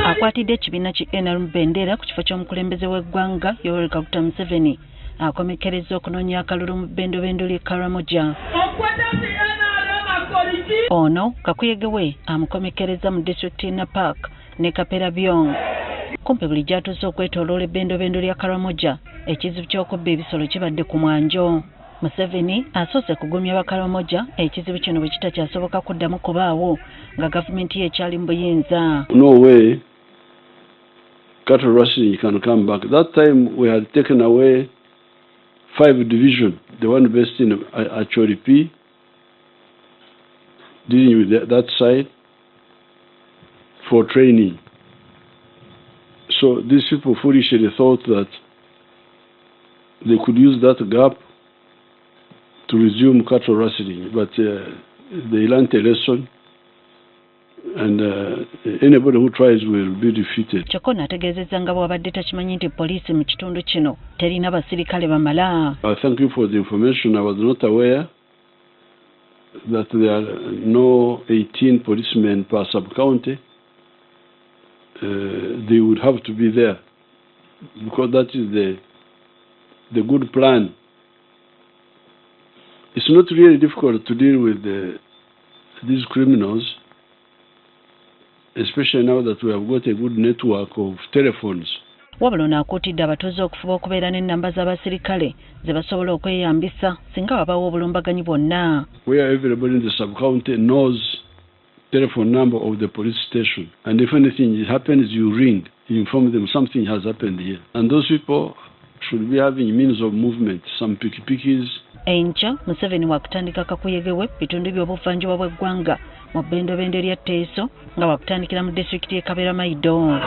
akwatidde ekibiina ki NRM bendera ku kifo ky'omukulembeze w'eggwanga Yoweri Kaguta Museveni akomekereza okunoonya akalulu mu bendobendo ly'e Karamoja. Ono kakuyegewe amukomekereza mu disitulikiti Napak ne Kapelebyong. Kumpi buli gy'atuuse okwetooloola ebbendobendo lya Karamoja ekizibu ky'okubba ebisolo kibadde ku mwanjo. Museveni asoose kugumya Bakaramoja ekizibu kino bwe kitakyasoboka kuddamu kubaawo nga gavumenti yekyali mu buyinza. No way cattle rustling can come back. That time we had taken away 5 divisions, the one based in P, dealing with that side for training. So these people foolishly thought that they could use that gap to resume cattle rustling, but they learned a lesson, and anybody who tries will be defeated. Chokona ategeezezza nga bw'abadde takimanyi nti poliisi mu kitundu kino terina basirikale bamala. I thank you for the information. I was not aware that there are no 18 policemen per sub-county. They would have to be there because that is the good plan. It's not really difficult to deal with these criminals, especially now that we have got a good network of telephones. Wabula n'akuutidde abatuuze okufuba okubeera n'ennamba z'abasirikale ze basobola okweyambisa singa wabawo obulumbaganyi bwonna. Where everybody in the sub-county knows telephone number of the police station, and if anything happens, you ring, you inform them something has happened here. And those people should be having means of movement, some pikipikis. Enkya Museveni wakutandika kakuyegewe bitundu by'obuvanjuba bw'eggwanga mu bendobendo lya Teeso nga wakutandikira mu disitulikiti y'e Kapelebyong.